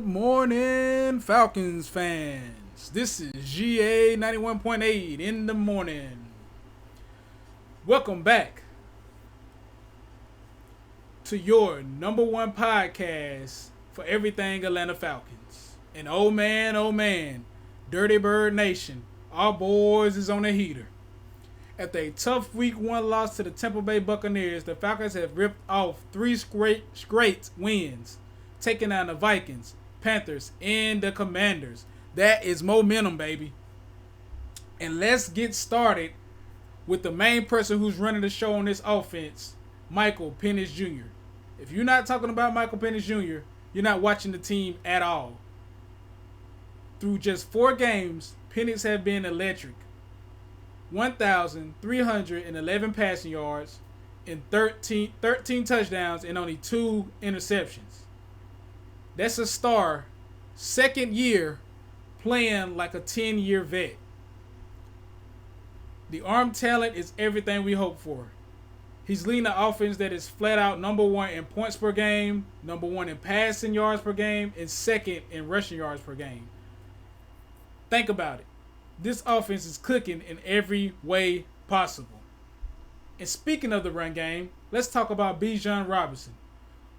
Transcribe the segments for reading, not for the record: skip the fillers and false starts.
morning, Falcons fans. This is GA 91.8 in the morning. Welcome back to your number one podcast for everything Atlanta Falcons. And oh man, Dirty Bird Nation, our boys is on the heater. After a tough week one loss to the Tampa Bay Buccaneers, the Falcons have ripped off three straight wins, taking down the Vikings, Panthers, and the Commanders. That is momentum, baby. And let's get started with the main person who's running the show on this offense, Michael Penix Jr. If you're not talking about Michael Penix Jr., you're not watching the team at all. Through just 4 games, Penix have been electric. 1,311 passing yards and 13 touchdowns and only 2 interceptions. That's a star, second year, playing like a 10-year vet. The arm talent is everything we hope for. He's leading the offense that is flat out number 1 in points per game, number 1 in passing yards per game, and second in rushing yards per game. Think about it. This offense is cooking in every way possible. And speaking of the run game, let's talk about Bijan Robinson.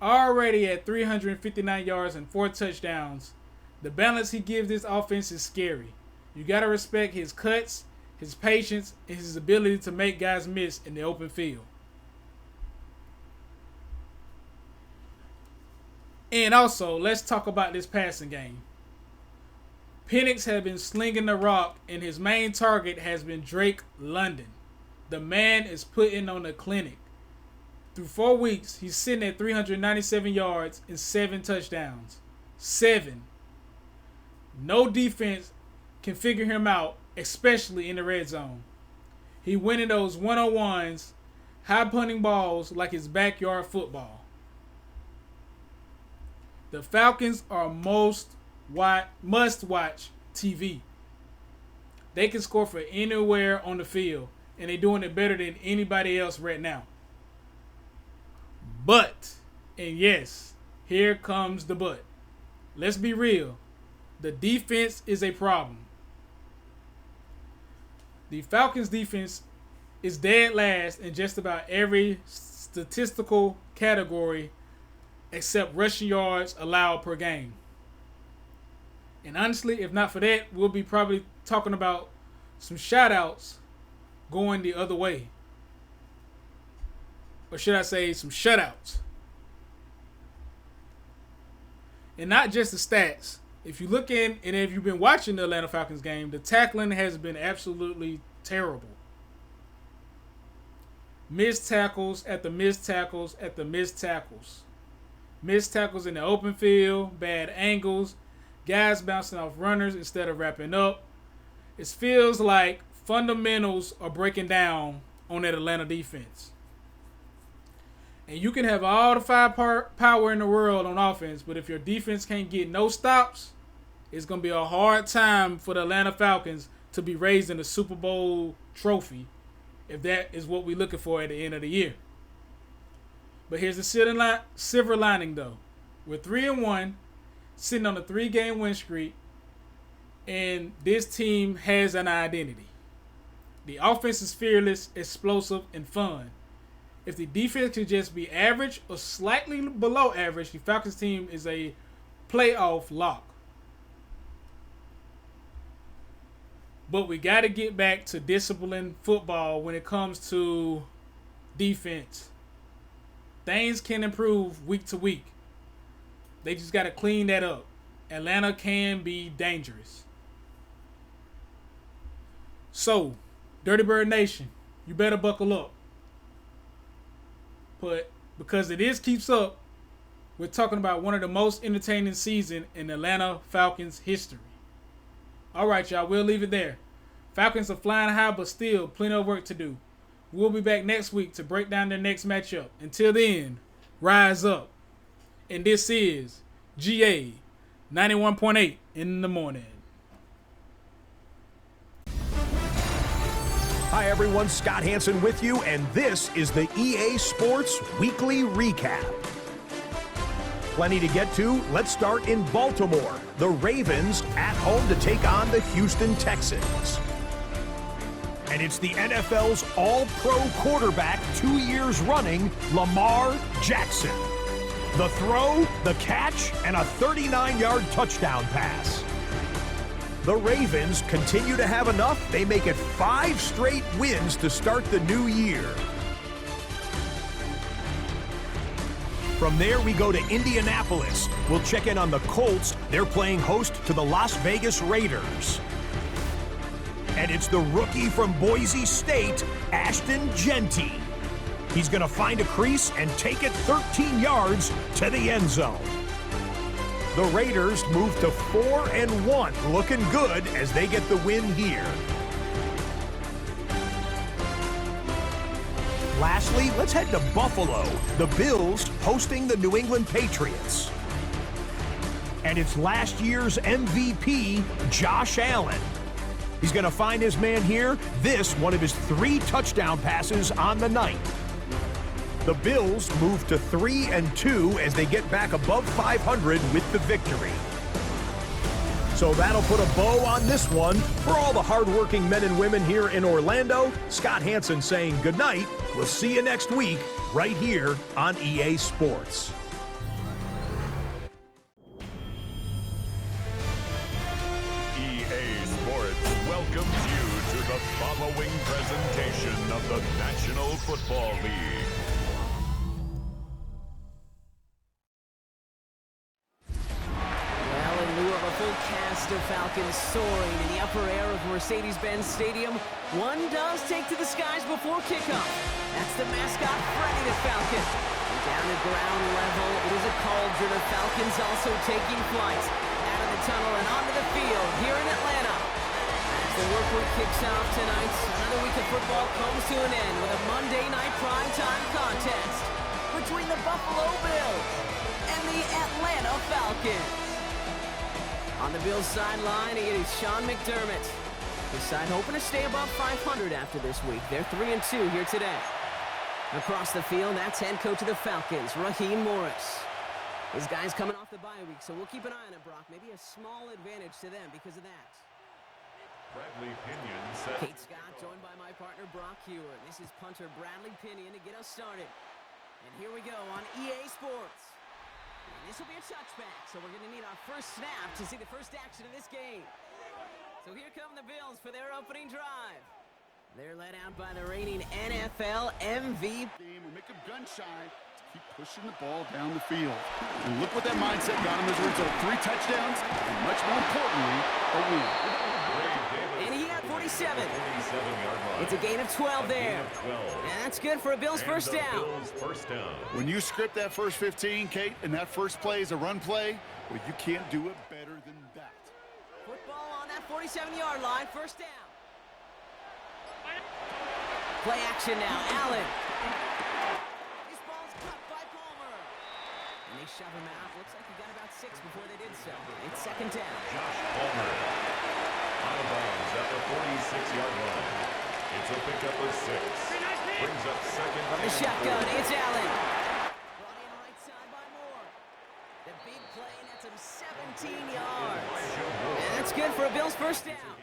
Already at 359 yards and 4 touchdowns, the balance he gives this offense is scary. You got to respect his cuts, his patience, and his ability to make guys miss in the open field. And also, let's talk about this passing game. Penix has been slinging the rock, and his main target has been Drake London. The man is putting on a clinic. Through 4 weeks, he's sitting at 397 yards and 7 touchdowns. 7. No defense can figure him out, especially in the red zone. He winning those one-on-ones, high-punting balls like it's backyard football. The Falcons are must-watch TV. They can score for anywhere on the field, and they're doing it better than anybody else right now. But, and yes, here comes the but. Let's be real. The defense is a problem. The Falcons' defense is dead last in just about every statistical category except rushing yards allowed per game. And honestly, if not for that, we'll be probably talking about some shoutouts going the other way. Or should I say some shutouts. And not just the stats. If you look in, and if you've been watching the Atlanta Falcons game, the tackling has been absolutely terrible. Missed tackles after missed tackles after missed tackles. Missed tackles in the open field, bad angles, guys bouncing off runners instead of wrapping up. It feels like fundamentals are breaking down on that Atlanta defense. And you can have all the firepower in the world on offense, but if your defense can't get no stops, it's going to be a hard time for the Atlanta Falcons to be raising a Super Bowl trophy, if that is what we're looking for at the end of the year. But here's the silver lining, though. We're 3-1, sitting on a 3-game win streak, and this team has an identity. The offense is fearless, explosive, and fun. If the defense could just be average or slightly below average, the Falcons team is a playoff lock. But we got to get back to disciplined football when it comes to defense. Things can improve week to week. They just got to clean that up. Atlanta can be dangerous. So, Dirty Bird Nation, you better buckle up. But because it keeps up, we're talking about one of the most entertaining seasons in Atlanta Falcons history. All right, y'all, we'll leave it there. Falcons are flying high, but still plenty of work to do. We'll be back next week to break down their next matchup. Until then, rise up. And this is GA 91.8 in the morning. Hi, everyone. Scott Hansen with you, and this is the EA Sports Weekly Recap. plenty to get to. Let's start in Baltimore. The Ravens at home to take on the Houston Texans. And it's the NFL's all-pro quarterback 2 years running, Lamar Jackson. The throw, the catch, and a 39-yard touchdown pass. The Ravens continue to have enough. They make it 5 straight wins to start the new year. From there, we go to Indianapolis. We'll check in on the Colts. They're playing host to the Las Vegas Raiders. And it's the rookie from Boise State, Ashton Genty. He's going to find a crease and take it 13 yards to the end zone. The Raiders move to 4-1, looking good as they get the win here. Lastly, let's head to Buffalo. The Bills hosting the New England Patriots. And it's last year's MVP, Josh Allen. He's going to find his man here. This, one of his 3 touchdown passes on the night. The Bills move to 3-2 as they get back above 500 with the victory. So that'll put a bow on this one. For all the hardworking men and women here in Orlando, Scott Hansen saying goodnight. We'll see you next week right here on EA Sports. EA Sports welcomes you to the following presentation of the National Football League. Well, in lieu of a full cast of Falcons soaring in the upper air of Mercedes-Benz Stadium, one does take to the skies before kickoff. That's the mascot, Freddy the Falcon. And down at ground level, it is a cauldron of Falcons also taking flight out of the tunnel and onto the field here in Atlanta. As the work week kicks off tonight, another week of football comes to an end with a Monday night primetime contest between the Buffalo Bills and the Atlanta Falcons. On the Bills sideline, it is Sean McDermott. His side hoping to stay above 500 after this week. They're 3-2 here today. Across the field, that's head coach of the Falcons, Raheem Morris. His guys coming off the bye week, so we'll keep an eye on it, Brock. Maybe a small advantage to them because of that. Bradley Pinion set. Kate Scott joined by my partner, Brock Hewitt. This is punter Bradley Pinion to get us started. And here we go on EA Sports. And this will be a touchback, so we're going to need our first snap to see the first action of this game. So here come the Bills for their opening drive. They're led out by the reigning NFL MVP. Or make them gun shy to keep pushing the ball down the field. And look what that mindset got him as a result. 3 touchdowns, and much more importantly, a win. And he had 47. It's a gain of 12 there. And that's good for a Bills first down. When you script that first 15, Kate, and that first play is a run play, well, you can't do it better than that. Football on that 47-yard line, first down. Play action now, Allen. This ball's cut by Palmer. And they shove him out. Looks like he got about 6 before they did so. It's second down. Josh Palmer out of bounds at the 46-yard line. It's a pickup of 6. Brings up second. From the shotgun, it's Allen. Brought in right side by Moore. The big play, and that's him 17 yards. And that's good for a Bills first down.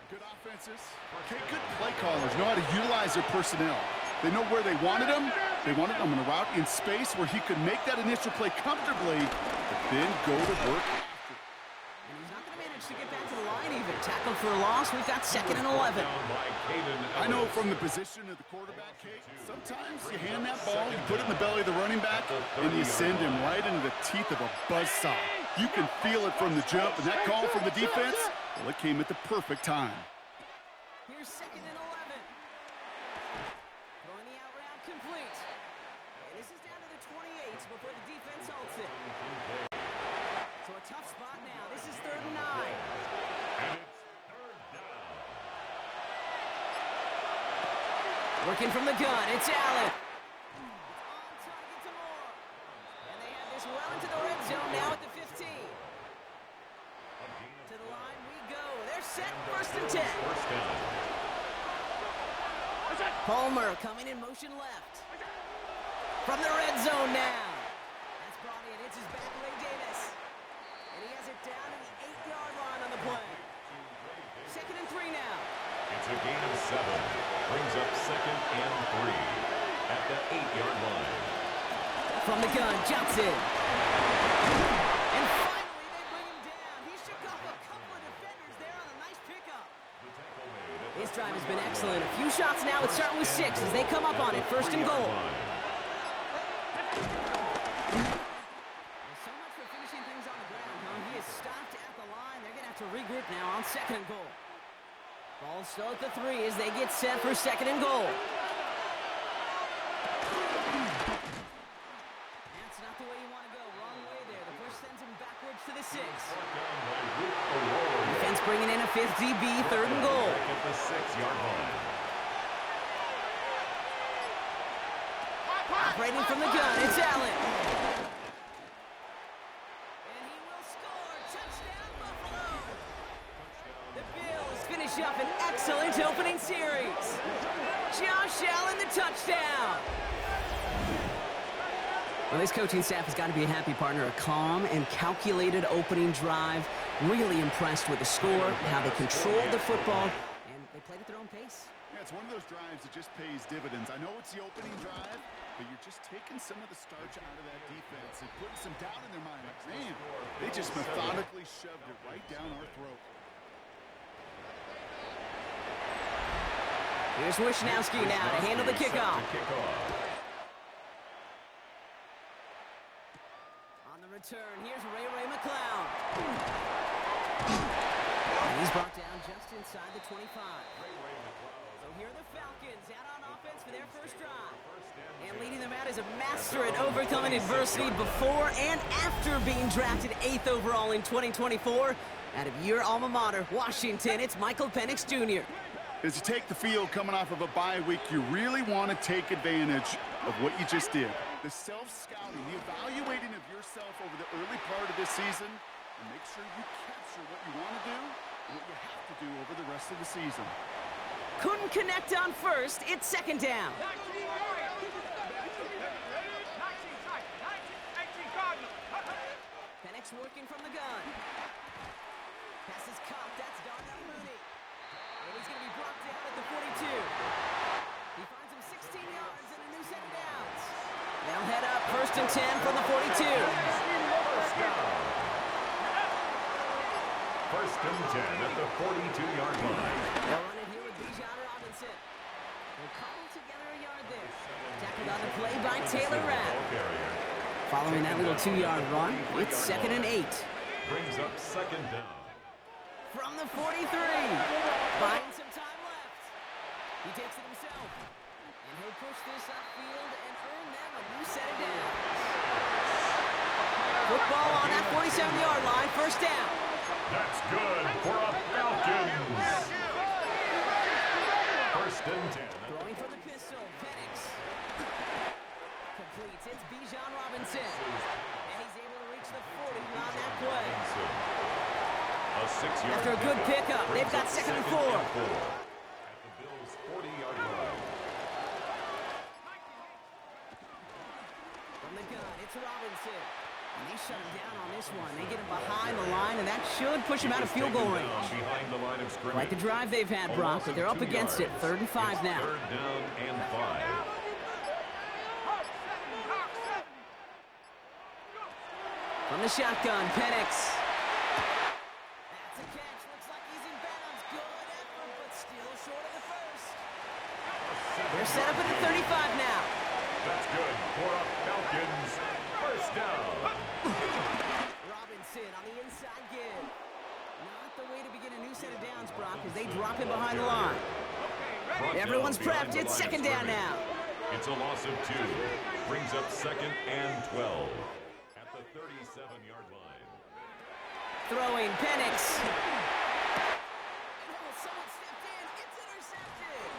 Good offenses. Okay, good play callers know how to utilize their personnel. They know where they wanted him. They wanted him in a route in space where he could make that initial play comfortably, but then go to work. And he's not going to manage to get back to the line even. Tackle for a loss. We've got 2nd and 11. I know from the position of the quarterback, Kate, sometimes you hand that ball, you put it in the belly of the running back, and you send him right into the teeth of a buzzsaw. You can feel it from the jump, and that call from the defense, well, it came at the perfect time. Here's 2nd and 11. Throwing the out route complete. And this is down to the 28 before the defense holds it. So a tough spot now. This is 3rd and 9. And it's 3rd down. Working from the gun, it's Allen. It's on target to Moore. And they have this well into the red zone now at the 15. To the line we go. They're set, 1st and 10. Palmer coming in motion left. From the red zone now. That's Forces back Ray Davis. And he has it down to the 8-yard line on the play. 2nd and 3 now. It's a gain of 7. Brings up 2nd and 3 at the 8-yard line. From the gun, Johnson. And finally, they bring him down. He shook off a couple of defenders there on a nice pickup. This drive has been excellent. A few shots now. It's starting with 6 as they come up on it. 1st and goal. So much for finishing things on the ground, huh? He is stopped at the line. They're going to have to regroup now on 2nd and goal. Ball still at the 3 as they get set for 2nd and goal. That's not the way you want to go. Wrong way there. The push sends him backwards to the 6. Defense bringing in a 5th DB, 3rd and goal. At the 6-yard line. Operating from the gun, it's Allen. And he will score. Touchdown, Buffalo. The Bills finish up an excellent opening series. Josh Allen, the touchdown. Well, this coaching staff has got to be a happy partner. A calm and calculated opening drive. Really impressed with the score, how they controlled the football, and they played at their own pace. Yeah, it's one of those drives that just pays dividends. I know it's the opening drive, but you're just taking some of the starch out of that defense and putting some doubt in their mind. Like, man, they just methodically shoved it right down our throat. Here's Wishnowski now to handle the kickoff. On the return, here's Ray McCloud. And he's brought down just inside the 25. So here are the Falcons out on offense for their first drive. And leading them out is a master at overcoming adversity before and after being drafted 8th overall in 2024. Out of your alma mater, Washington, it's Michael Penix Jr. As you take the field coming off of a bye week, you really want to take advantage of what you just did. The self-scouting, the evaluating of yourself over the early part of this season, and make sure you capture what you want to do and what you have to do over the rest of the season. Couldn't connect on first. It's 2nd down. Penix working from the gun. Pass is caught. That's Darnell Mooney. And he's going to be brought down at the 42. He finds him 16 yards and a new set of downs. They'll head up 1st and 10 from the 42. 1st and 10 at the 42-yard line. They'll run it here with Bijan Robinson. They'll cobble together a yard there. Tackled on the play by Taylor Rapp. Following that little 2-yard run, it's 2nd and 8. Brings up 2nd down. From the 43. Buying some time left. He takes it himself. And he'll push this upfield and earn them a new set of downs. Football on that 47-yard line, 1st down. That's good for a Falcons. 1st and 10. Throwing from the pistol, Penix. Completes, it's Bijan Robinson. And he's able to reach the 40 on that play. A 6-yard After a good pickup, they've got 2nd and 4. At the Bills' 40-yard line. From the gun, it's Robinson. And they shut him down on this one. They get him behind the line, and that should push him out of field goal range. Behind the line of scrimmage. Quite the drive they've had, Brock, but they're up against it. 3rd and 5 now. 3rd down and 5. From the shotgun, Penix. That's a catch. Looks like he's in bounds. Good effort, but still short of the first. They're set up at the 35 now. That's good for a Falcons 1st down. Robinson on the inside give. Not the way to begin a new set of downs, Brock, as they drop him behind the line. Everyone's prepped. It's 2nd down now. It's a loss of 2. Brings up 2nd and 12. At the 37-yard line. Throwing, Penix. Someone stepped in. It's intercepted.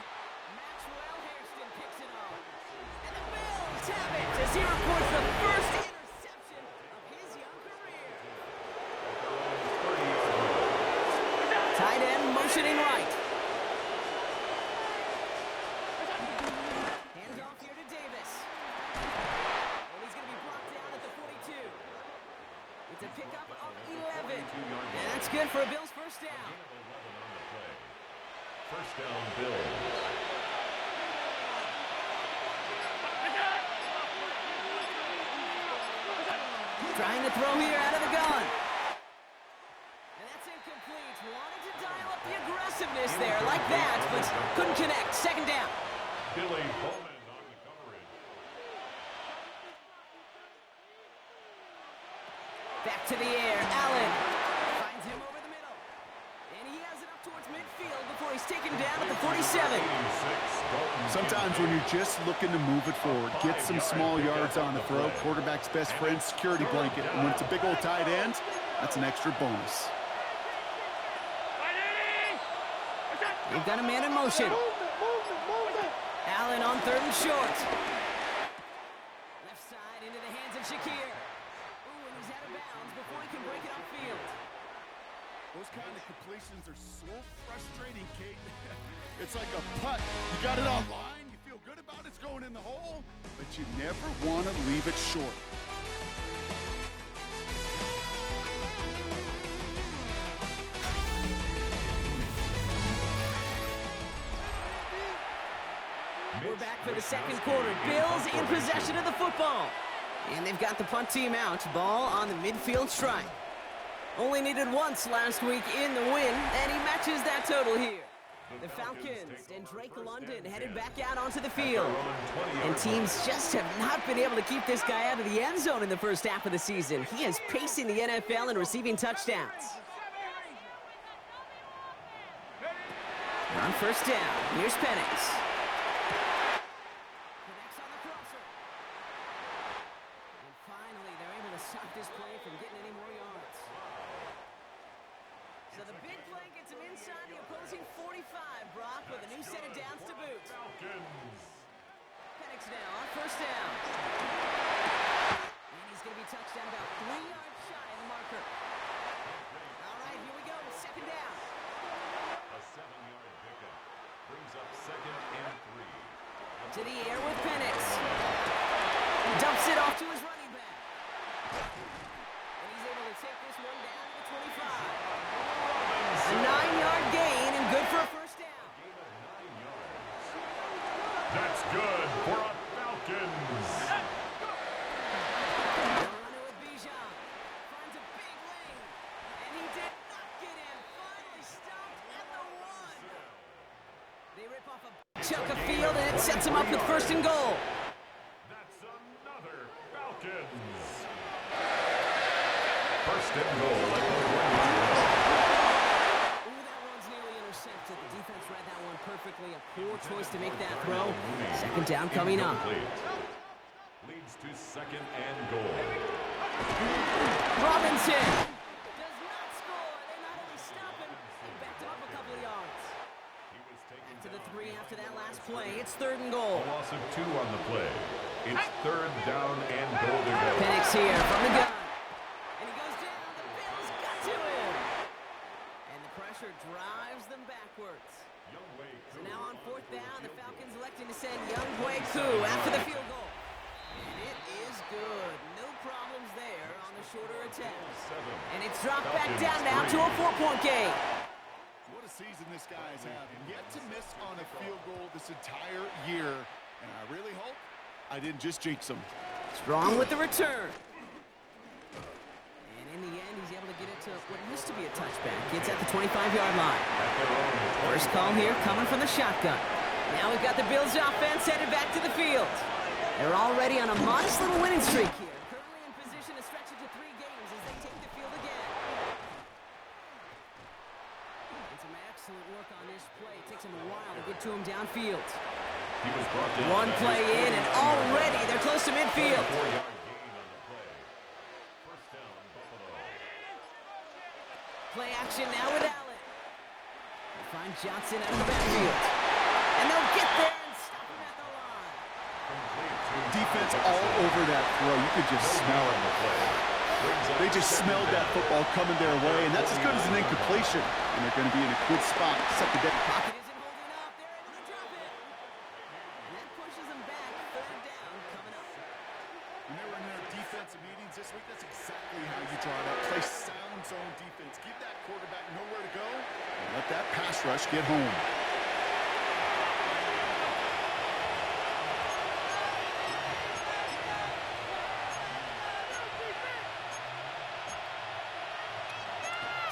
Maxwell Hairston picks it off. And the Bills have it as he records the first interception of his young career. Tight end motioning right. Hands off here to Davis. And he's going to be brought down at the 42. pickup of 11. And that's good for a Bills first down. First down, Bills. Trying to throw here out of the gun. And that's incomplete. Wanted to dial up the aggressiveness there like that, but couldn't connect. Second down. Billy Bowman on the coverage. Back to the air. Allen finds him over the middle. And he has it up towards midfield before he's taken down at the 47. Sometimes when you're just looking to move it forward, get some small yards on the throw, quarterback's best friend, security blanket. And when it's a big old tight end, that's an extra bonus. They've got a man in motion. Allen on third and short. Left side into the hands of Shakir. Ooh, and he's out of bounds before he can break it upfield. Those kind of completions are so frustrating, Kate. It's like a putt. You got it on line, you feel good about it's going in the hole, but you never want to leave it short. We're back for the second quarter. Bills in possession of the football. And they've got the punt team out. Ball on the midfield stripe. Only needed once last week in the win, and he matches that total here. The Falcons and Drake London headed back out onto the field. And teams just have not been able to keep this guy out of the end zone in the first half of the season. He is pacing the NFL and receiving touchdowns. On first down, here's Penix. Connects on the crosser. And finally, they're able to stop this play from getting any more yards. So the big play gets him inside the opposing 45, Brock, with a new set of downs to boot. Penix now on first down. And he's going to be touched down about 3 yards shy of the marker. All right, here we go, second down. A 7-yard pickup brings up second and 3. To the air with Penix. Dumps it off to his running back. And he's able to take this one down to the 25. A 9-yard gain and good for a first down. That's good for a Falcons. The runner with Bijan finds a big lane. And he did not get in. Finally stopped at the 1. They rip off a chunk of field and it sets him up with first and goal. That's another Falcons. First and goal at the 1. The defense read that one perfectly. A poor choice to make that throw. Second down coming up. Leads to second and goal. Robinson does not score. They not only stop him, they backed him up a couple of yards. Back to the 3 after that last play. It's third and goal. A loss of 2 on the play. It's third down and goal to go. Penix here from the gun. And he goes down. The Bills got to him. And the pressure drives them backwards. So now on fourth down, the Falcons electing to send Younghoe Koo after the field goal. And it is good. No problems there on the shorter attempt. And it's dropped back down now to a 4-point game. What a season this guy has had. Yet to miss on a field goal this entire year. And I really hope I didn't just jinx him. Strong with the return. And in the end, he's able to get it to what used to be a touchback. Gets at the 25-yard line. First call here coming from the shotgun. Now we've got the Bills offense headed back to the field. They're already on a modest little winning streak here. Currently in position to stretch it to 3 games as they take the field again. And some excellent work on this play. It takes him a while to get to him downfield. He was brought down. One play in, and already they're close to midfield. 4-yard gain on the play. First down, Buffalo. Play action now with Allen. They find Johnson out of the backfield. And they'll get there and stop him at the line. Defense all over that throw. You could just smell it. They just smelled that football coming their way, and that's as good as an incompletion. And they're going to be in a good spot to set the deck. Pocket isn't holding up. They're able to drop it. And that pushes them back. Third down coming up. When they were in their defense defensive meetings this week, that's exactly how you draw it up. Play sound zone defense. Give that quarterback nowhere to go, and let that pass rush get home.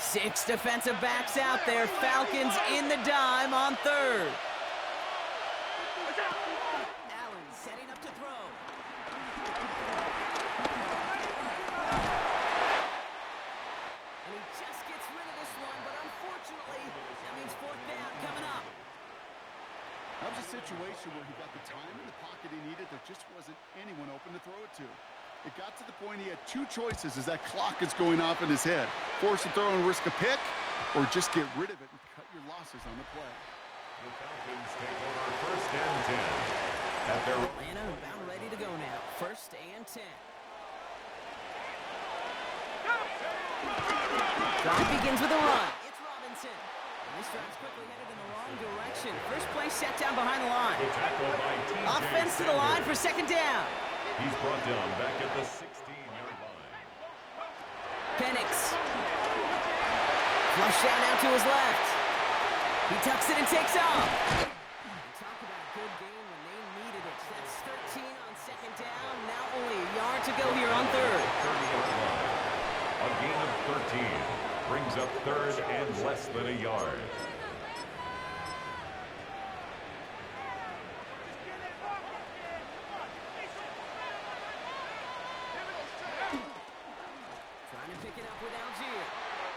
Six defensive backs out there. Falcons in the dime on third. Allen setting up to throw. And he just gets rid of this one, but unfortunately, that means fourth down coming up. That was a situation where he got the time in the pocket he needed. There just wasn't anyone open to throw it to. It got to the point he had two choices as that clock is going off in his head. Force a throw and risk a pick, or just get rid of it and cut your losses on the play. The Falcons take over first and 10. At their Atlanta about ready to go now. First and 10. Drive begins with a run. It's Robinson. And this drive's quickly headed in the wrong direction. First play set down behind the line. the tackle by TJ Offense to the line for second down. He's brought down back at the 16-yard line. Penix. Flush down out to his left. He tucks it and takes off. Talk about a good game when they needed it. That's 13 on second down. Now only a yard to go here on third. 30-yard line. A gain of 13 brings up third and less than a yard. Trying to pick it up with Algier.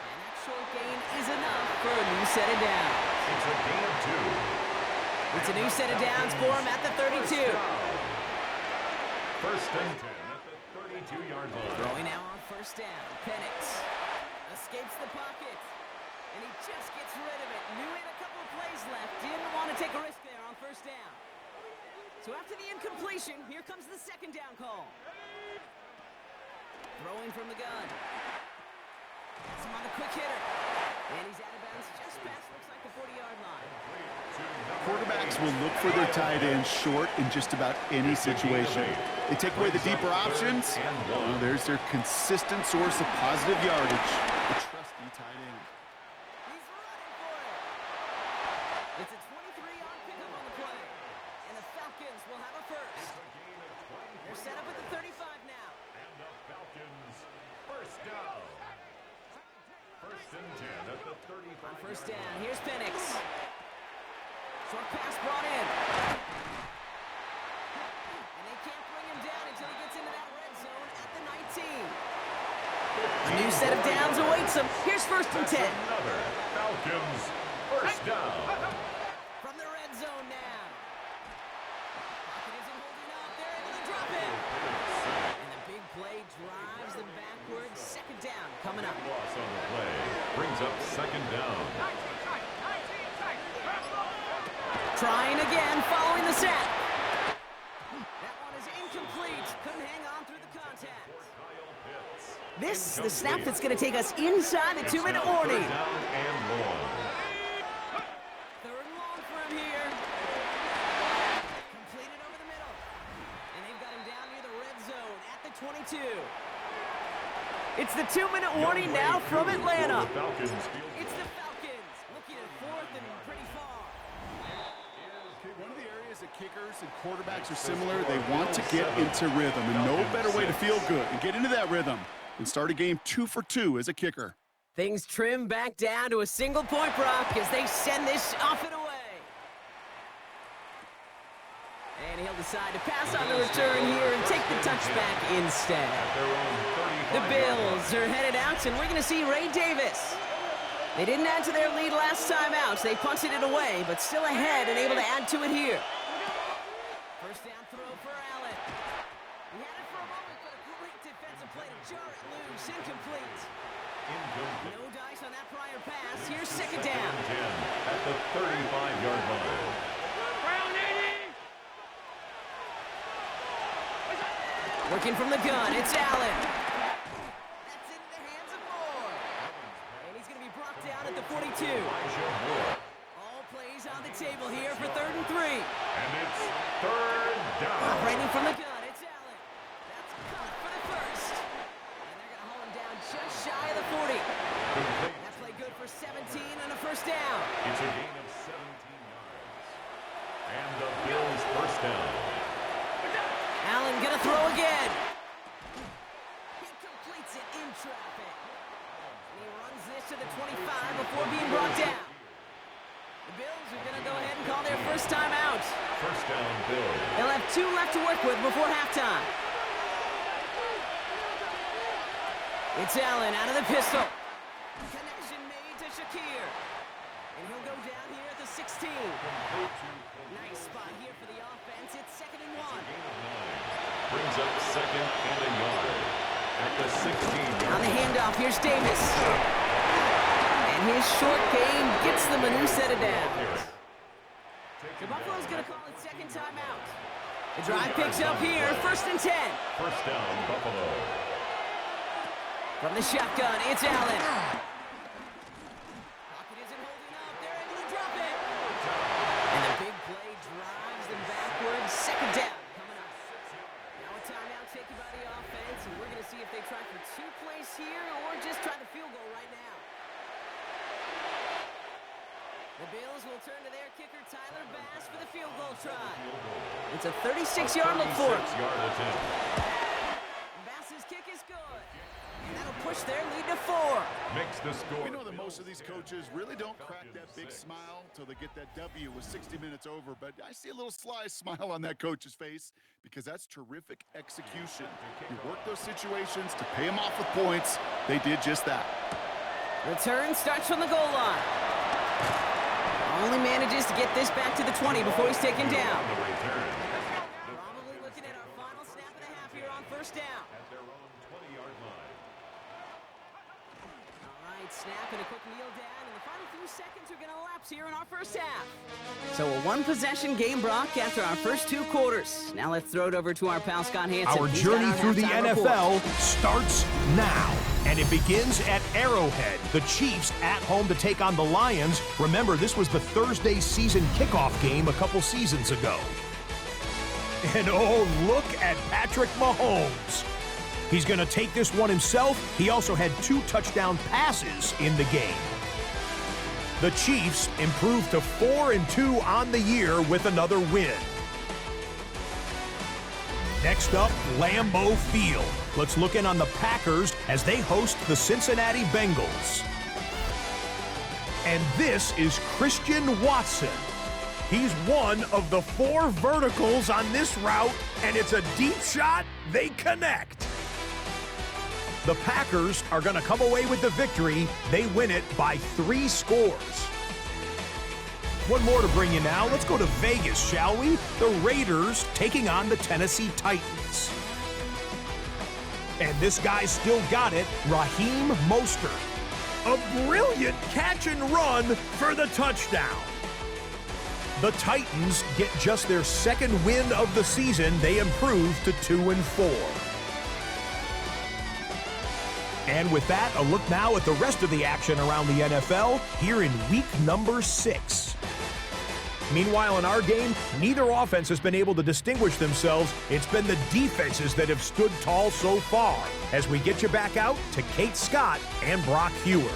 And that short gain is enough for a new set of downs. It's a gain of 2. It's a new set of downs for him at the 32. First and 10 at the 32-yard line. Throwing now on first down. Penix escapes the pocket. And he just gets rid of it. Knew he had a couple of plays left. Didn't want to take a risk there on first down. So after the incompletion, here comes the second down call. Throwing from the gun. Gets him on the quick hitter. And he's out of bounds just past, looks like the 40-yard line. Quarterbacks will look for their tight end short in just about any situation. They take away the deeper options. Well, there's their consistent source of positive yardage. The trusty tight end. He's running for it. It's a 23-yard pickup on the play. And the Falcons will have a first. They're set up at the 35 now. And the Falcons first down. First and 10 at the 35. First down, here's Penix. Short pass brought in. And they can't bring him down until he gets into that red zone at the 19. A new set of downs awaits him. Here's first and 10. Another Falcons first down. From the red zone now. Pocket isn't holding up. They're able to drop him. And the big play drives them backwards. Second down coming up. Loss on the play brings up second down. Trying again, following the sack. That one is incomplete. Couldn't hang on through the contact. This is the snap that's going to take us inside the 2-minute warning. Third down and long. Third and long for him here. Completed over the middle. And they've got him down near the red zone at the 22. It's the 2-minute warning now from Atlanta. It's the Falcons looking at fourth and pretty far. Okay, one of the areas that kickers and quarterbacks are similar, they want to get into rhythm, and no better way to feel good and get into that rhythm and start a game 2 for 2 as a kicker. Things trim back down to a single point, Brock, as they send this off and away. And he'll decide to pass on the return here and take the touchback instead. The Bills are headed out, and we're going to see Ray Davis. They didn't add to their lead last time out, so they punted it away, but still ahead and able to add to it here. First down throw for Allen. He had it for a moment, but a great defensive play to jar it loose. Incomplete. No dice on that prior pass. Here's second down. At the 35-yard line. Working from the gun, it's Allen. That's into the hands of Moore. And he's going to be brought down at the 42. All plays on the table here for 3rd and 3. And it's third down. Operating from the gun, it's Allen. That's caught for the first. gonna throw again. He completes it in traffic. And he runs this to the 25 before being brought down. The Bills are gonna go ahead and call their first timeout. First down, Bills. They'll have 2 left to work with before halftime. It's Allen out of the pistol. Connection made to Shakir. And he'll go down here at the 16. Nice spot here for the offense. It's 2nd and 1. Brings up 2nd and a yard. At the 16. On the handoff, here's Davis. And his short game gets them a new set of downs. The Buffalo's going to call it second timeout. The drive picks up here, 1st and 10. First down, Buffalo. From the shotgun, it's Allen. Pocket isn't holding up. They're able to drop it. And the big play drives them backwards. 2nd down coming up. Now a timeout taken by the offense, and we're going to see if they try for 2 plays here or just try the field goal right now. The Bills will turn to their kicker, Tyler Bass, for the field goal try. It's a 36-yard look for him. 36-yard attempt. Bass's kick is good. And that'll push their lead to 4. Makes the score. We know that most of these coaches really don't crack that big smile till they get that W with 60 minutes over, but I see a little sly smile on that coach's face because that's terrific execution. You work those situations to pay them off with points. They did just that. Return starts from the goal line. Only manages to get this back to the 20 before he's taken down. Probably looking at our final snap and a half here on 1st down. At their own 20-yard line. All right, snap and a quick kneel down, and the final few seconds are going to elapse here in our first half. So a 1-possession game, Brock, after our first 2 quarters. Now let's throw it over to our pal Scott Hansen. Our He's journey got our through the halftime NFL report. starts now. And it begins at Arrowhead. The Chiefs at home to take on the Lions. Remember, this was the Thursday season kickoff game a couple seasons ago. And oh, look at Patrick Mahomes. He's going to take this one himself. He also had 2 touchdown passes in the game. The Chiefs improved to 4-2 on the year with another win. Next up, Lambeau Field. Let's look in on the Packers as they host the Cincinnati Bengals. And this is Christian Watson. He's one of the 4 verticals on this route, and it's a deep shot. They connect. The Packers are going to come away with the victory. They win it by 3 scores. One more to bring you now. Let's go to Vegas, shall we? The Raiders taking on the Tennessee Titans. And this guy's still got it, Raheem Mostert. A brilliant catch and run for the touchdown. The Titans get just their 2nd win of the season. They improve to 2-4. And with that, a look now at the rest of the action around the NFL here in week number 6. Meanwhile, in our game, neither offense has been able to distinguish themselves. It's been the defenses that have stood tall so far. As we get you back out to Kate Scott and Brock Heward.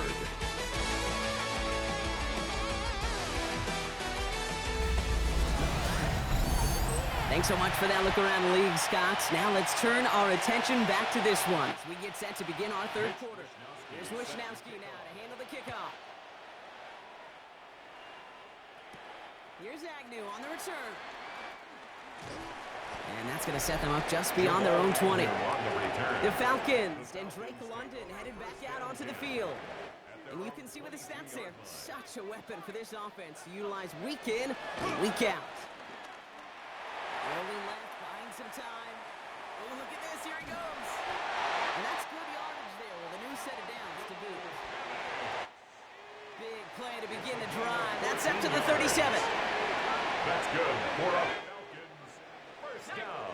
Thanks so much for that look around the league, Scott. Now let's turn our attention back to this one as we get set to begin our 3rd quarter. Here's Wishnowski now to handle the kickoff. Here's Agnew on the return. And that's going to set them up just beyond their own 20. The Falcons and Drake London headed back out onto the field. And you can see with the stats there, such a weapon for this offense to utilize week in and week out. Rolling left, buying some time. Oh, look at this, here he goes. And that's good yardage there with a new set of downs to boot. Big play to begin the drive. That's up to the 37. That's good for our Falcons. First down.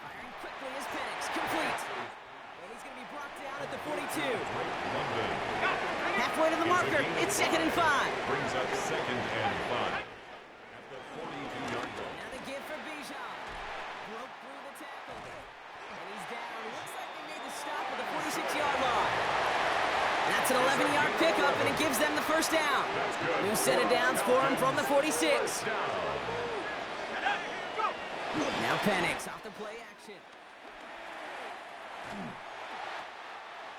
Firing quickly is Penix, complete. And he's going to be brought down at the 42. Halfway to the marker, it's 2nd and 5. Brings up 2nd and 5. At the 42-yard line. Now the give for Bijan. Broke through the tackle. And he's down. Looks like they made the stop at the 46-yard line. That's an 11-yard pickup, and it gives them the first down. New set of downs for him from the 46. Now Penix off the play action. To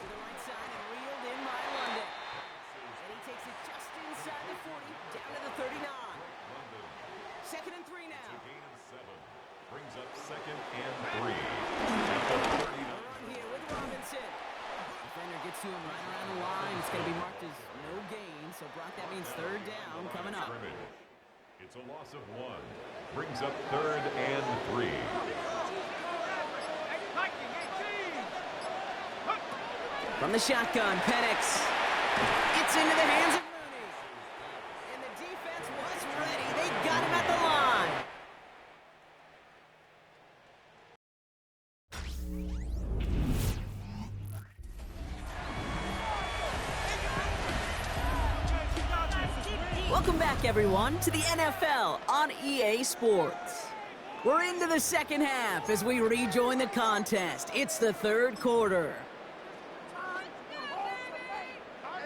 the right side and reeled in by London. And he takes it just inside the 40, down to the 39. Second and 3 now. Gain of 7. Brings up second and 3. At the 39. Run here with Robinson. Defender gets to him right around the line. It's going to be marked as no gain. So, Brock, that means third down coming up. It's a loss of 1. Brings up third and 3. From the shotgun, Penix. It's into the hands of Mooney. And the defense was ready. They got him at the line. Welcome back, everyone, to the NFL on EA Sports. We're into the second half as we rejoin the contest. It's the third quarter.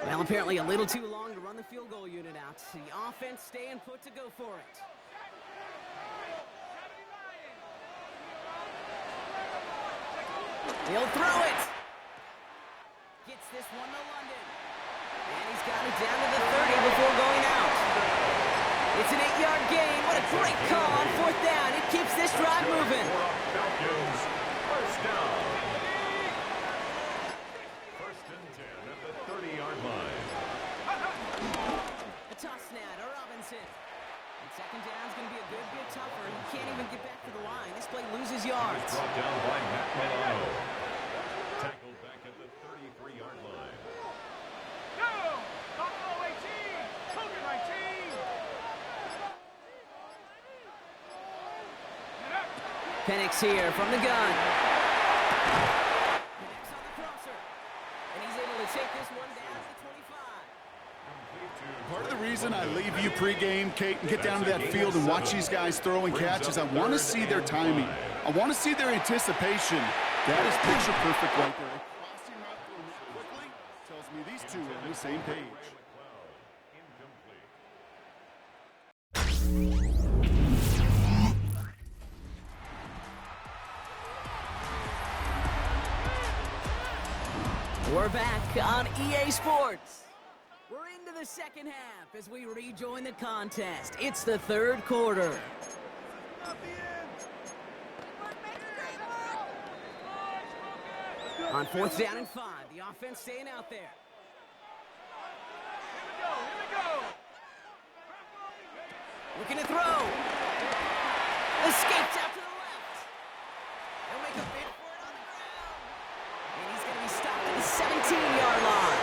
Well, apparently a little too long to run the field goal unit out. The offense staying put to go for it. He'll throw it. Gets this one to London. And he's got it down to the 30 before going out. It's an 8-yard gain. What a great call on fourth down. It keeps this drive moving. Falcons, first down. First and 10 at the 30-yard line. A toss now to Robinson. And second down's going to be a good bit tougher. He can't even get back to the line. This play loses yards. It's brought down by Matt Milano. Tackled back at the 33-yard line. Penix here from the gun. Penix on the crosser. And he's able to take this one down to the 25. Part of the reason I leave you pregame, Kate, and get down to that field and watch these guys throw and catch is I want to see their timing. I want to see their anticipation. That is picture perfect right there. Crossing right through that quickly tells me these two are on the same page. We're back on EA Sports. We're into the second half as we rejoin the contest. It's the third quarter. On fourth down and 5, the offense staying out there. Looking to throw. Escapes out to the left. He'll make a bid for it on the ground. And he's going to be stopped at the 17-yard line.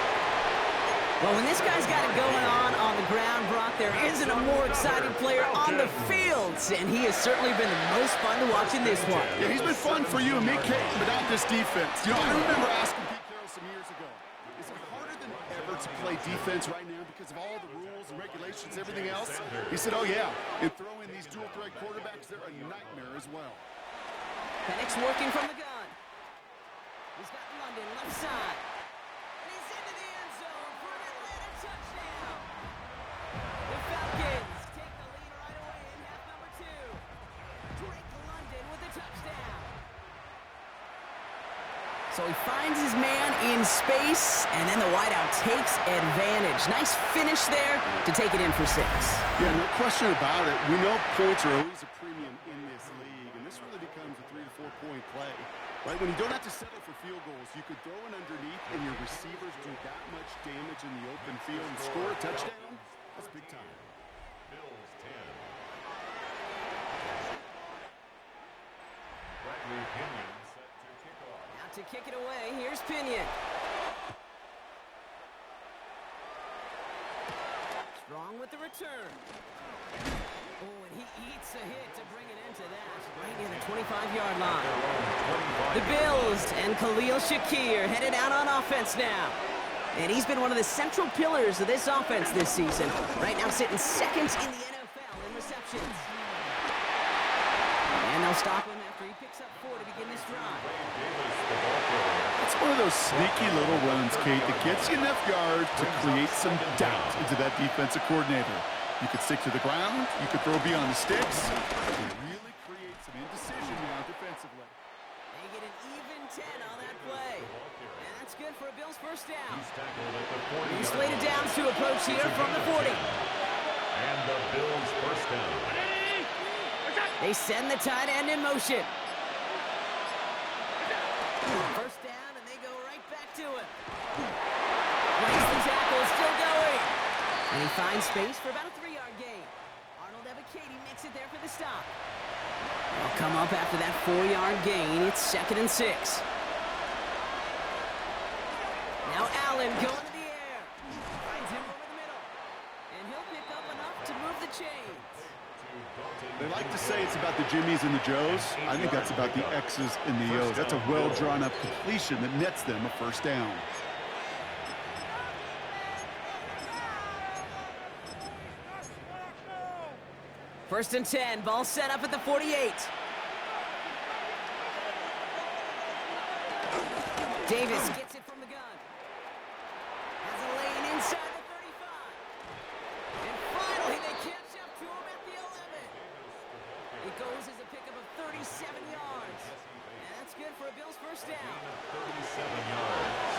Well, when this guy's got it going on the ground, Brock, there isn't a more exciting player on the field. And he has certainly been the most fun to watch in this one. Yeah, he's been fun for you and me, Kate, but not this defense. You know, I remember asking Pete Carroll some years ago, is it harder than ever to play defense right now because of all the rules and regulations, everything else? He said, oh, yeah, and throw in these dual-threat quarterbacks, they're a nightmare as well. Penix working from the gun. He's got London left side. And he's into the end zone for an Atlanta touchdown. The Falcons take the lead right away in half number 2. Drake London with the touchdown. So he finds his man in space, and then the wideout takes advantage. Nice finish there to take it in for 6. Yeah, no question about it. We know points are always a premium in this league, and this really becomes a 3 to 4 point play. Right, when you don't have to settle for field goals, you could throw it underneath and your receivers do that much damage in the open field and score a touchdown. That's big time. Bills 10. Bradley Pinion set to kick off. Now to kick it away, here's Pinion. Strong with the return. Oh, and he eats a hit to bring it into that. Right near the 25-yard line. The Bills and Khalil Shakir headed out on offense now. And he's been one of the central pillars of this offense this season. Right now sitting second in the NFL in receptions. And they'll stop him after he picks up 4 to begin this drive. It's one of those sneaky little runs, Kate, that gets you enough yards to create some doubt into that defensive coordinator. You could stick to the ground, you could throw beyond the sticks, and really create some indecision first down. He's tackled at the 40. He's slated down to approach here from the 40. And the Bills first down. They send the tight end in motion. First down, and they go right back to it. Breaks the tackle, still going. And he finds space for about a 3-yard gain. Arnold Ebiketie makes it there for the stop. They'll come up after that 4-yard gain. It's 2nd and 6. Now Allen going to the air. Finds him over the middle. And he'll pick up enough to move the chains. They like to say it's about the Jimmies and the Joes. I think that's about the X's and the O's. That's a well-drawn-up completion that nets them a first down. First and 10, ball set up at the 48. Davis gets it from the gun. Has a lane inside the 35. And finally they catch up to him at the 11. It goes as a pickup of 37 yards. And that's good for a Bills first down. 37 yards.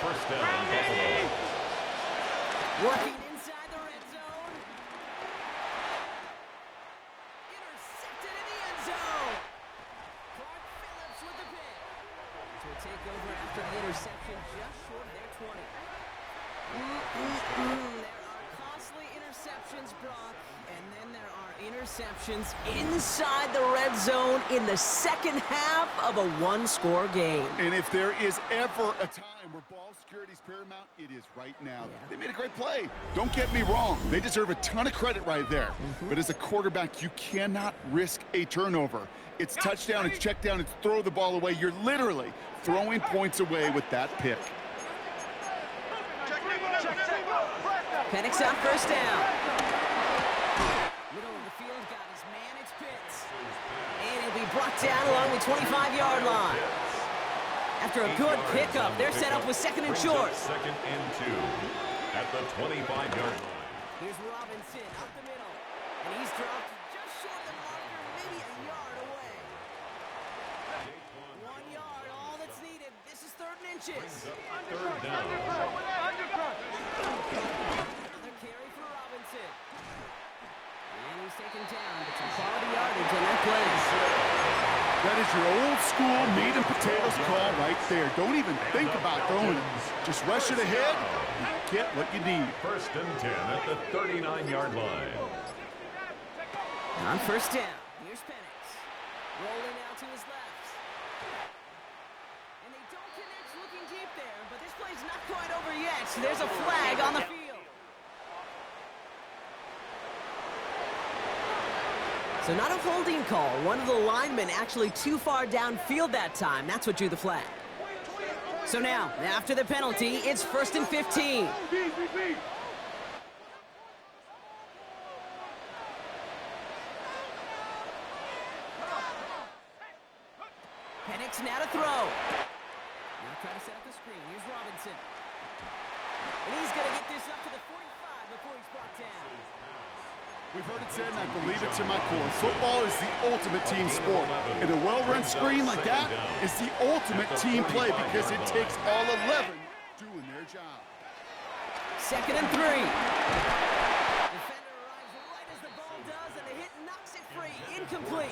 First down, Buffalo. Working inside the red zone. Intercepted in the end zone. Clark Phillips with the pick. To take over after the interception just short of their 20. There are costly interceptions, Brock, and then there are interceptions inside the red zone in the second half of a one-score game. And if there is ever a time where ball security is paramount, it is right now. They made a great play. Don't get me wrong. They deserve a ton of credit right there. But as a quarterback, you cannot risk a turnover. It's touchdown, it's check down, it's throw the ball away. You're literally throwing points away with that pick. Penix on first down. Middle of the field got his man, it's Pitts. And he'll be brought down along the 25-yard line. After a good pickup, they're set up with 2nd and short. 2nd and 2 at the 25-yard line. Here's Robinson up the middle. And he's dropped just short of the marker, maybe a yard away. 1 yard, all that's needed. This is 3rd and inches. Third down. Another carry for Robinson. And he's taken down, but some quality yardage on that play. That is your old school meat and potatoes call right there. Don't even think about throwing it. Just rush it ahead and get what you need. 1st and 10 at the 39-yard line. On first down, here's Penix. Rolling out to his left. And they don't connect looking deep there, but this play's not quite over yet. There's a flag on the field. So not a holding call. One of the linemen actually too far downfield that time. That's what drew the flag. So now, after the penalty, it's 1st and 15. Penix now to throw. Now try to set up the screen. Here's Robinson. And he's going to get this up to the 45 before he's brought down. We've heard it said, and I believe it to my core. Football is the ultimate team sport. And a well-run screen like that is the ultimate team play because it takes all 11 doing their job. 2nd and 3. Defender arrives right as the ball does, and the hit knocks it free. Incomplete.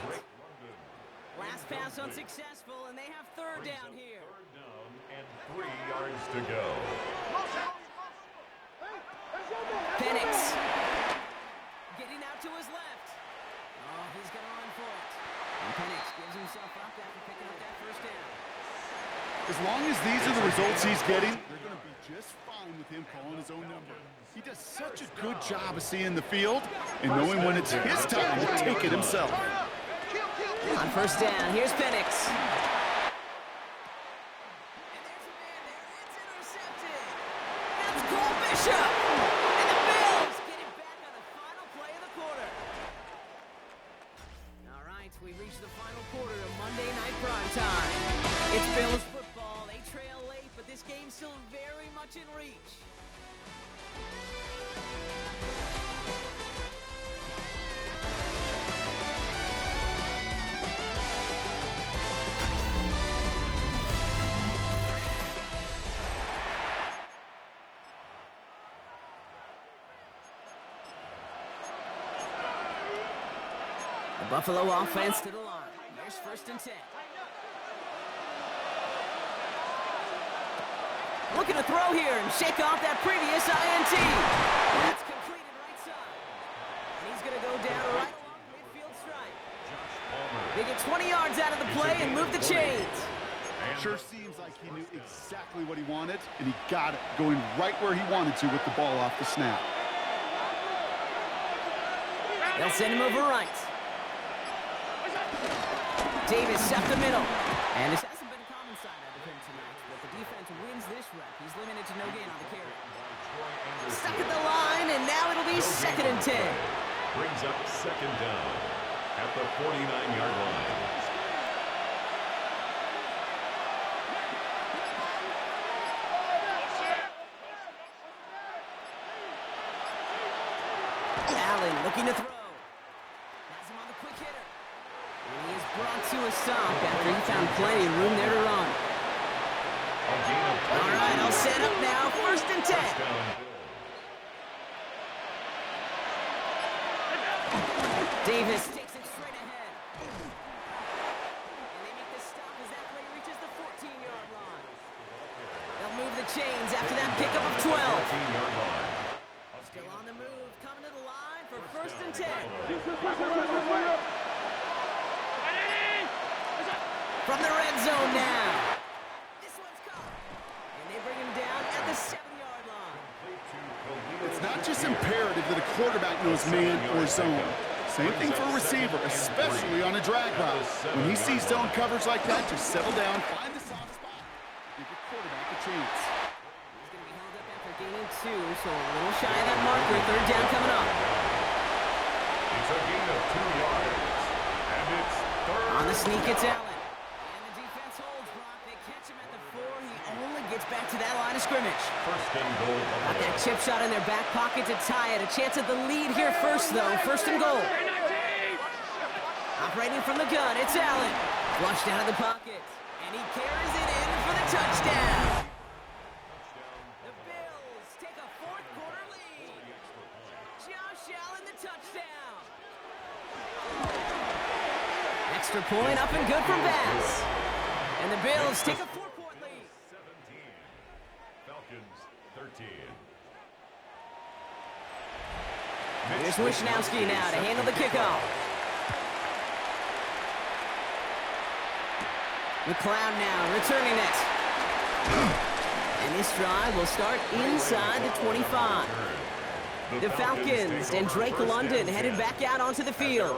Last pass unsuccessful, and they have 3rd down here. 3rd down and 3 yards to go. Penix. Getting out to his left. Oh, he's going to run for it. And Penix gives himself up after picking up that first down. As long as these are the results he's getting, they're going to be just fine with him calling his own number. He does such a good job of seeing the field and knowing when it's his time to take it himself. On first down, here's Penix. And there's a man there. It's intercepted. That's Cole Bishop. And the Bills get it back on the final play of the quarter. All right, we reach the final quarter of Monday Night Primetime. It's Bills football. They trail late, but this game's still very much in reach. Buffalo offense to the line. There's 1st and 10. Looking to throw here and shake off that previous INT. That's completed right side. And he's going to go down right along the midfield stripe. They get 20 yards out of the play and move the chains. Sure seems like he knew exactly what he wanted, and he got it, going right where he wanted to with the ball off the snap. They'll send him over right. Davis up the middle. And this hasn't been a common side out of him tonight, but the defense wins this rep. He's limited to no gain on the carry. Stuck at the line, and now it'll be 2nd and 10. Brings up 2nd down at the 49-yard line. Allen looking to throw. Has him on the quick hitter. And he is brought to a stop after he found plenty of room there to run. All right, I'll set up now. 1st and 10. Davis takes it straight ahead. And they make the stop as that play reaches the 14-yard line. They'll move the chains after that pickup of 12. Still on the move, coming to the line for 1st and 10. From the red zone now. This one's caught. And they bring him down at the 7-yard line. It's not just imperative that a quarterback knows man or zone. Same thing for a receiver, especially on a drag route. When he sees zone coverage like that, just settle down, find the soft spot, give your quarterback a chance. He's going to be held up after gaining 2, so a little shy of that marker. 3rd down coming up. It's a gain of 2 yards. And it's 3rd. On the sneak, it's Allen. And the defense holds, Brock. They catch him at the 4. He only gets back to that line of scrimmage. 1st and goal. Got that chip shot in their back pocket to tie it. A chance at the lead here first, though. 1st and goal. Operating from the gun, it's Allen. Flushed out of the pocket. And he carries it in for the touchdown. The Bills take a 4th quarter lead. Josh Allen, the touchdown. Extra point up and good from Bass. And the Bills take a 4-point lead. 17. Falcons 13. Here's Wishnowski now to handle the kickoff. McLeod now returning it. And this drive will start inside the 25. The Falcons and Drake London headed back out onto the field.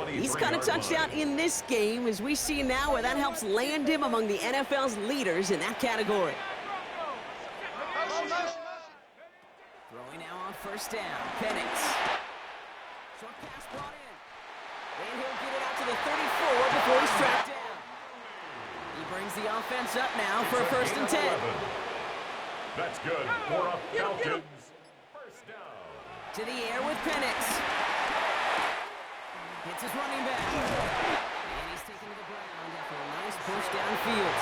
He's got a touchdown in this game, as we see now where that helps land him among the NFL's leaders in that category. Throwing now on 1st down. Penix. Short pass brought in. And he'll get it out to the 34 before he's trapped down. He brings the offense up now for a 1st and 10. That's good for a Falcons 1st down. To the air with Penix. Hits his running back. And he's taken to the ground after a nice push downfield.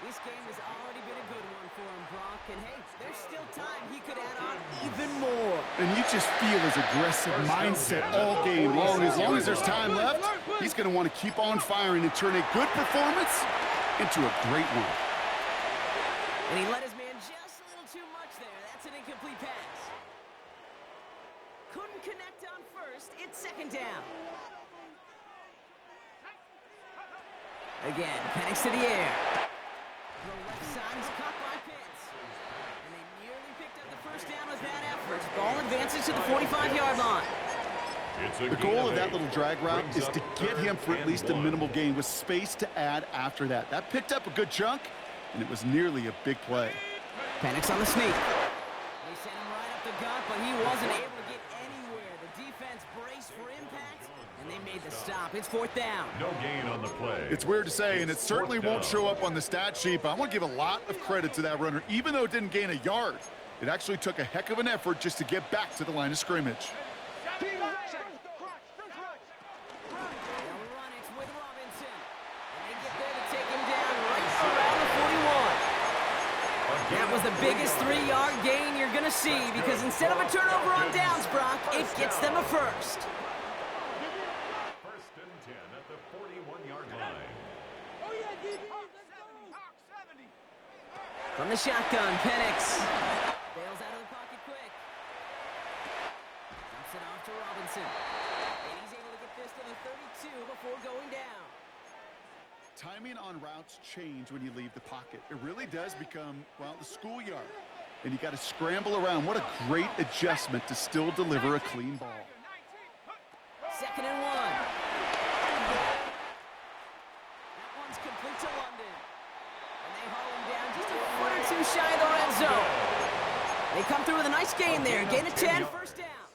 This game has already been a good one for him, Brock. And hey, there's still time he could add on even more. And you just feel his aggressive mindset all game long. As long as there's time left, he's going to want to keep on firing and turn a good performance into a great one. And he let his man just a little too much there. That's an incomplete pass. Couldn't connect on 1st. It's 2nd down. Again, Penix to the air. The left side is caught by Pitts. And they nearly picked up the 1st down with bad efforts. Ball advances to the 45-yard line. The goal of that little drag route is to get him for at least a minimal gain with space to add after that. That picked up a good chunk, and it was nearly a big play. Penix on the sneak. They sent him right up the gut, but he wasn't able to get anywhere. The defense braced for impact, and they made the stop. It's 4th down. No gain on the play. It's weird to say, and it certainly won't show up on the stat sheet, but I want to give a lot of credit to that runner. Even though it didn't gain a yard, it actually took a heck of an effort just to get back to the line of scrimmage. That was the biggest 3-yard gain you're going to see, because instead of a turnover on downs, Brock, it gets them a 1st. From the shotgun, Penix. Bails out of the pocket quick. Dumps it off to Robinson. And he's able to get this to the 32 before going down. Timing on routes change when you leave the pocket. It really does become, well, the schoolyard. And you got to scramble around. What a great adjustment to still deliver a clean ball. 2nd and 1. That one's complete to London. And they haul him down just a foot or two shy of the red zone. They come through with a nice gain there. Gain of 10, first down.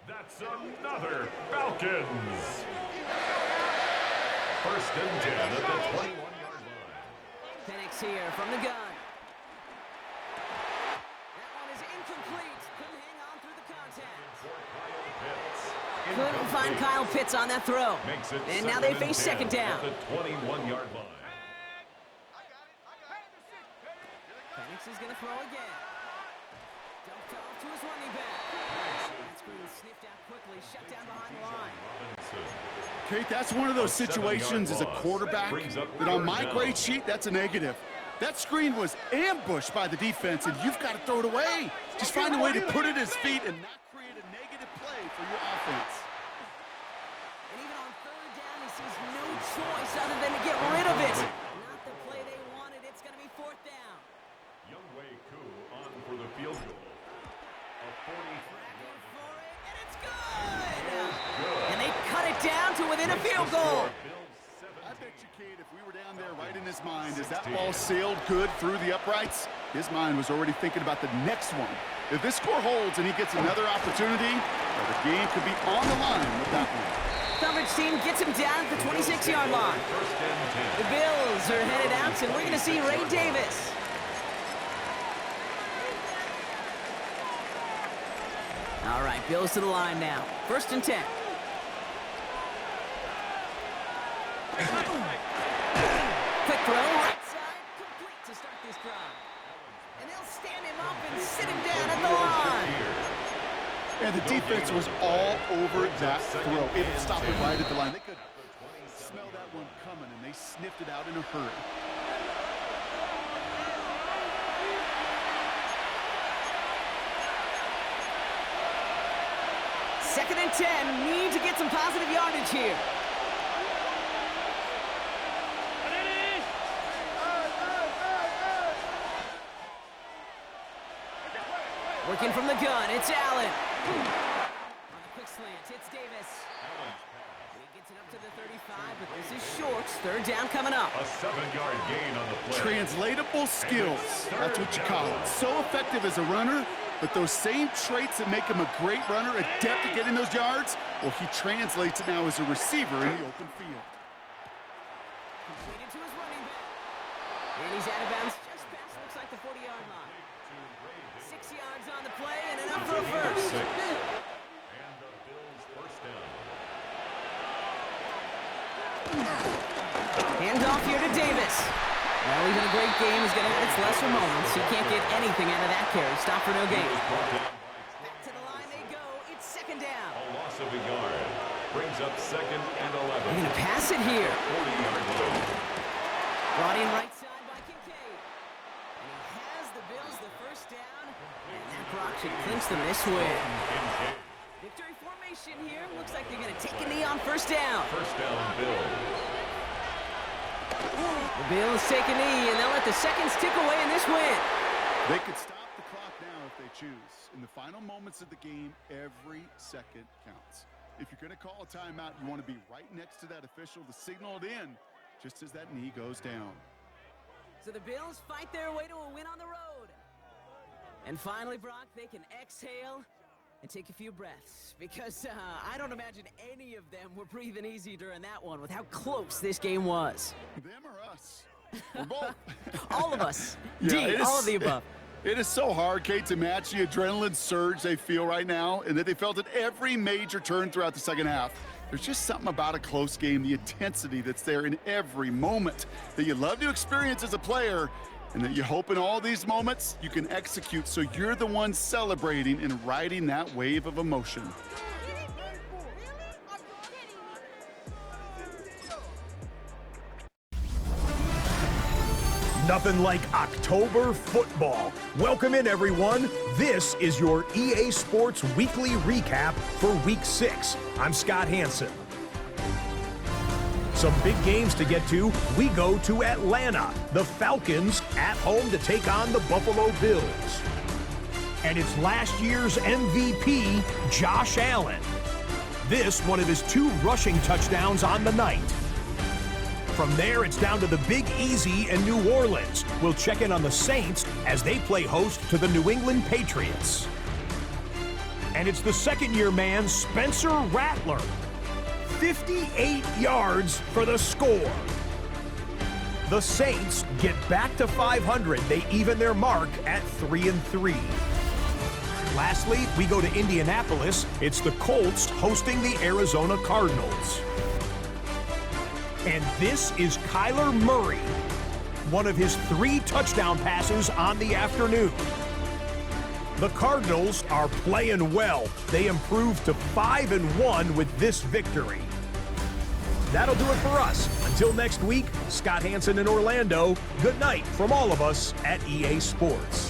That's another Falcons. 1st and 10 at the 21-yard line. Penix here from the gun. That one is incomplete. Couldn't hang on through the contact. Couldn't find Kyle Pitts on that throw. And now they face 2nd down. At the 21-yard line. Penix is going to throw again. Dumped off to his running back. That screen sniffed out quickly, shut down behind the line. Kate, that's one of those situations as a quarterback that on my grade sheet, that's a negative. That screen was ambushed by the defense, and you've got to throw it away. Just find a way to put it at his feet and not create a negative play for your offense. And even on 3rd down, he sees no choice other than to get rid of it. Not the play they wanted. It's going to be 4th down. Youngwei Koo on for the field goal. A 43-yard For it, and it's good! And they cut it down to within a field goal. I bet you, Kate, if we were down there right in his mind, as that ball sailed good through the uprights, his mind was already thinking about the next one. If this score holds and he gets another opportunity, well, the game could be on the line with that one. Coverage team gets him down at the 26-yard line. The Bills are headed out, and we're going to see Ray Davis. All right, Bills to the line now. 1st and 10. Quick throw, right side, complete to start this drive. And they'll stand him up and sit him down at the line. And the defense was all over that throw. It stopped it right at the line. They could smell that one coming, and they sniffed it out in a hurry. Second and 10, need to get some positive yardage here. Working from the gun, it's Allen. On the quick slant, it's Davis. He gets it up to the 35, but this is short. 3rd down coming up. A 7-yard gain on the play. Translatable skills, that's what you call it. So effective as a runner, but those same traits that make him a great runner, adept at getting those yards, well, he translates it now as a receiver in the open field. Completed to his running back. And he's out of bounds just past, looks like the 40-yard line. 6 yards on the play and enough for a first. And the Bills' 1st down. Handoff here to Davis. Well, even a great game is going to have its lesser moments. He can't get anything out of that carry. Stop for no gain. Back to the line they go. It's 2nd down. A loss of a yard. Brings up 2nd and 11. They're going to pass it here. 40-yard line. Brought in right side by Kincaid. And he has the Bills the 1st down. And that block should clinch them this win. Victory formation here. Looks like they're going to take a knee on 1st down. 1st down, Bills. The Bills take a knee, and they'll let the seconds tick away in this win. They could stop the clock now if they choose. In the final moments of the game, every second counts. If you're going to call a timeout, you want to be right next to that official to signal it in just as that knee goes down. So the Bills fight their way to a win on the road. And finally, Brock, they can exhale and take a few breaths, because I don't imagine any of them were breathing easy during that one with how close this game was. Them or us? We're both. All of us. Yeah, all of the above. It is so hard, Kate, to match the adrenaline surge they feel right now, and that they felt at every major turn throughout the second half. There's just something about a close game, the intensity that's there in every moment that you love to experience as a player, and that you hope in all these moments you can execute so you're the one celebrating and riding that wave of emotion. Nothing like October football. Welcome in, everyone. This is your EA Sports Weekly Recap for Week 6. I'm Scott Hansen. Some big games to get to. We go to Atlanta. The Falcons at home to take on the Buffalo Bills. And it's last year's MVP, Josh Allen. This, one of his 2 rushing touchdowns on the night. From there, it's down to the Big Easy in New Orleans. We'll check in on the Saints as they play host to the New England Patriots. And it's the second-year man, Spencer Rattler. 58 yards for the score. The Saints get back to 500. They even their mark at 3-3. Lastly, we go to Indianapolis. It's the Colts hosting the Arizona Cardinals. And this is Kyler Murray, one of his 3 touchdown passes on the afternoon. The Cardinals are playing well. They improved to 5-1 with this victory. That'll do it for us. Until next week, Scott Hansen in Orlando, good night from all of us at EA Sports.